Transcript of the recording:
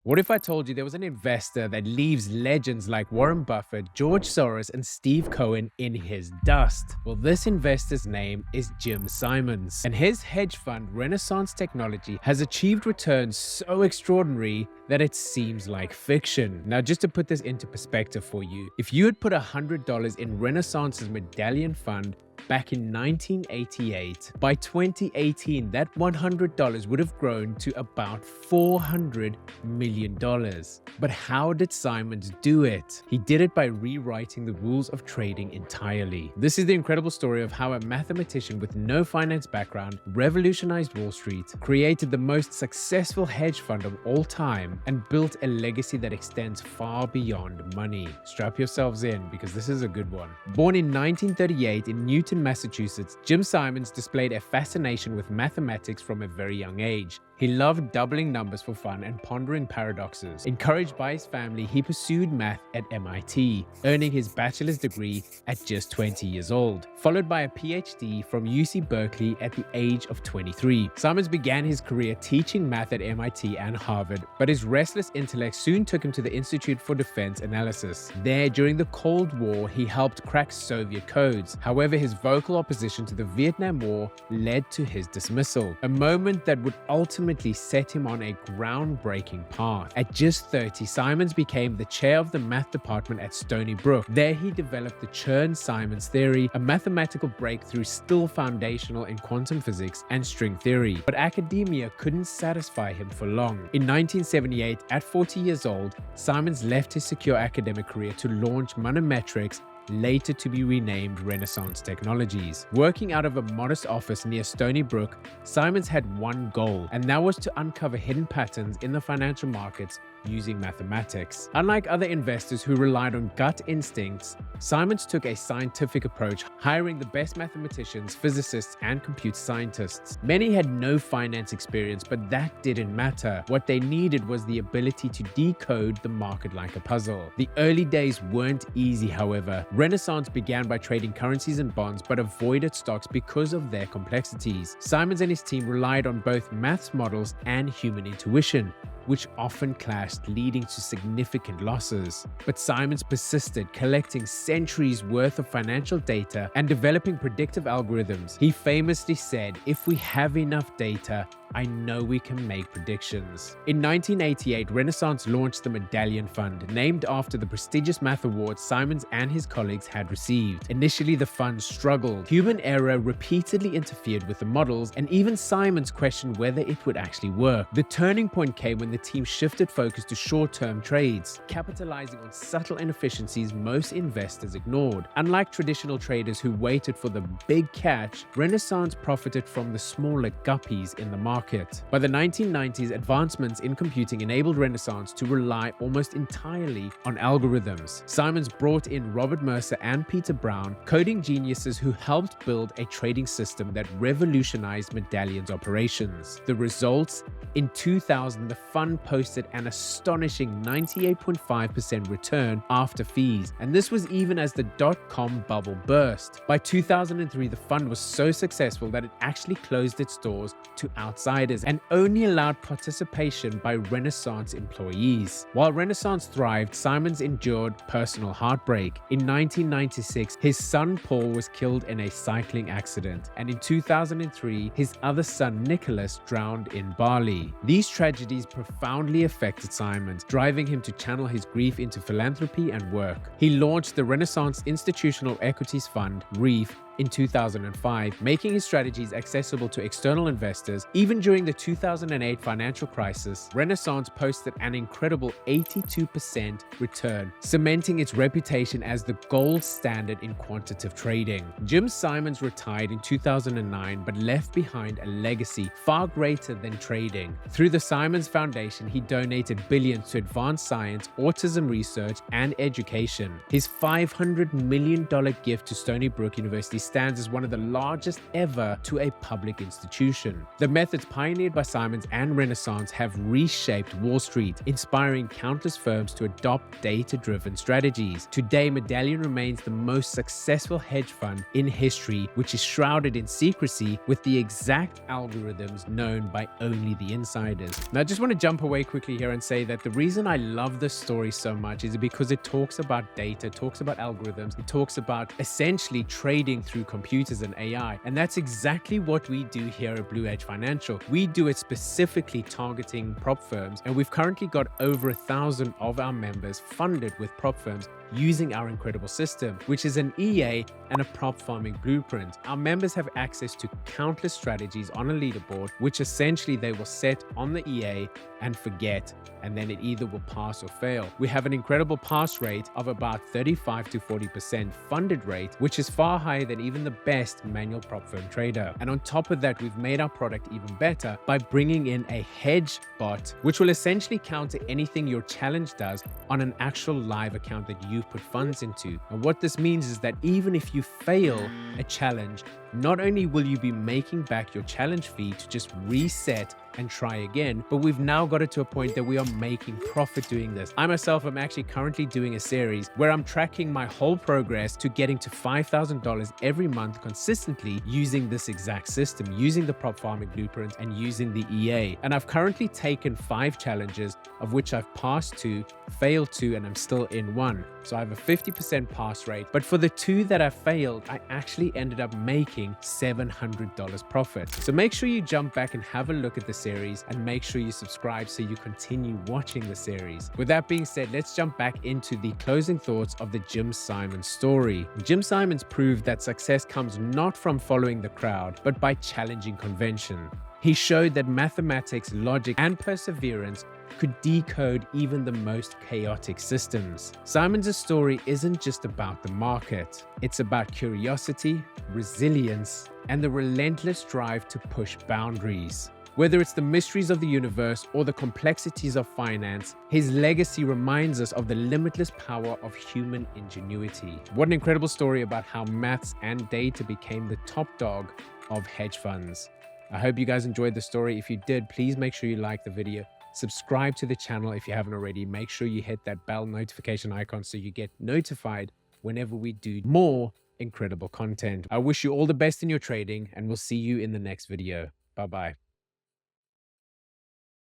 What if I told you there was an investor that leaves legends like Warren Buffett, George Soros, and Steve Cohen in his dust? Well, this investor's name is Jim Simons, and his hedge fund, Renaissance Technology, has achieved returns so extraordinary that it seems like fiction. Now, just to put this into perspective for you, if you had put $100 in Renaissance's Medallion Fund back in 1988, by 2018, that $100 would have grown to about $400 million. But how did Simons do it? He did it by rewriting the rules of trading entirely. This is the incredible story of how a mathematician with no finance background revolutionized Wall Street, created the most successful hedge fund of all time, and built a legacy that extends far beyond money. Strap yourselves in because this is a good one. Born in 1938 in Newton, Massachusetts, Jim Simons displayed a fascination with mathematics from a very young age. He loved doubling numbers for fun and pondering paradoxes. Encouraged by his family, he pursued math at MIT, earning his bachelor's degree at just 20 years old, followed by a PhD from UC Berkeley at the age of 23. Simons began his career teaching math at MIT and Harvard, but his restless intellect soon took him to the Institute for Defense Analysis. There, during the Cold War, he helped crack Soviet codes. However, his vocal opposition to the Vietnam War led to his dismissal, a moment that would ultimately set him on a groundbreaking path. At just 30, Simons became the chair of the math department at Stony Brook. There he developed the Chern-Simons theory, a mathematical breakthrough still foundational in quantum physics and string theory. But academia couldn't satisfy him for long. In 1978, at 40 years old, Simons left his secure academic career to launch Manometrics, later to be renamed Renaissance Technologies. Working out of a modest office near Stony Brook, Simons had one goal, and that was to uncover hidden patterns in the financial markets using mathematics. Unlike other investors who relied on gut instincts, Simons took a scientific approach, hiring the best mathematicians, physicists, and computer scientists. Many had no finance experience, but that didn't matter. What they needed was the ability to decode the market like a puzzle. The early days weren't easy, however. Renaissance began by trading currencies and bonds, but avoided stocks because of their complexities. Simons and his team relied on both maths models and human intuition, which often clashed, leading to significant losses. But Simons persisted, collecting centuries worth of financial data and developing predictive algorithms. He famously said, "If we have enough data, I know we can make predictions." In 1988, Renaissance launched the Medallion Fund, named after the prestigious math awards Simons and his colleagues had received. Initially, the fund struggled. Human error repeatedly interfered with the models, and even Simons questioned whether it would actually work. The turning point came when the team shifted focus to short-term trades, capitalizing on subtle inefficiencies most investors ignored. Unlike traditional traders who waited for the big catch, Renaissance profited from the smaller guppies in the market. By the 1990s, advancements in computing enabled Renaissance to rely almost entirely on algorithms. Simons brought in Robert Mercer and Peter Brown, coding geniuses who helped build a trading system that revolutionized Medallion's operations. The results? In 2000, the fund posted an astonishing 98.5% return after fees, and this was even as the dot-com bubble burst. By 2003, the fund was so successful that it actually closed its doors to outsiders and only allowed participation by Renaissance employees. While Renaissance thrived, Simons endured personal heartbreak. In 1996, his son Paul was killed in a cycling accident, and in 2003, his other son Nicholas drowned in Bali. These tragedies profoundly affected Simons, driving him to channel his grief into philanthropy and work. He launched the Renaissance Institutional Equities Fund, REIF, in 2005, making his strategies accessible to external investors. Even during the 2008 financial crisis, Renaissance posted an incredible 82% return, cementing its reputation as the gold standard in quantitative trading. Jim Simons retired in 2009, but left behind a legacy far greater than trading. Through the Simons Foundation, he donated billions to advance science, autism research, and education. His $500 million gift to Stony Brook University stands as one of the largest ever to a public institution. The methods pioneered by Simons and Renaissance have reshaped Wall Street, inspiring countless firms to adopt data-driven strategies. Today, Medallion remains the most successful hedge fund in history, which is shrouded in secrecy with the exact algorithms known by only the insiders. Now, I just want to jump away quickly here and say that the reason I love this story so much is because it talks about data, it talks about algorithms, it talks about essentially trading through computers and AI. And that's exactly what we do here at Blue Edge Financial. We do it specifically targeting prop firms, and we've currently got over 1,000 of our members funded with prop firms using our incredible system, which is an EA and a prop farming blueprint. Our members have access to countless strategies on a leaderboard, which essentially they will set on the EA and forget, and then it either will pass or fail. We have an incredible pass rate of about 35 to 40% funded rate, which is far higher than even the best manual prop firm trader. And on top of that, we've made our product even better by bringing in a hedge bot, which will essentially counter anything your challenge does on an actual live account that you've put funds into. And what this means is that even if you fail a challenge, not only will you be making back your challenge fee to just reset and try again, but we've now got it to a point that we are making profit doing this. I myself am actually currently doing a series where I'm tracking my whole progress to getting to $5,000 every month consistently using this exact system, using the prop farming blueprint and using the EA. And I've currently taken 5 challenges, of which I've passed 2, failed 2, and I'm still in 1. So I have a 50% pass rate. But for the 2 that I failed, I actually ended up making $700 profit. So make sure you jump back and have a look at the series, and make sure you subscribe so you continue watching the series. With that being said, let's jump back into the closing thoughts of the Jim Simons story. Jim Simons proved that success comes not from following the crowd, but by challenging convention. He showed that mathematics, logic, and perseverance could decode even the most chaotic systems. Simons' story isn't just about the market. It's about curiosity, resilience, and the relentless drive to push boundaries. Whether it's the mysteries of the universe or the complexities of finance, his legacy reminds us of the limitless power of human ingenuity. What an incredible story about how maths and data became the top dog of hedge funds. I hope you guys enjoyed the story. If you did, please make sure you like the video. Subscribe to the channel if you haven't already. Make sure you hit that bell notification icon so you get notified whenever we do more incredible content. I wish you all the best in your trading, and we'll see you in the next video. Bye-bye.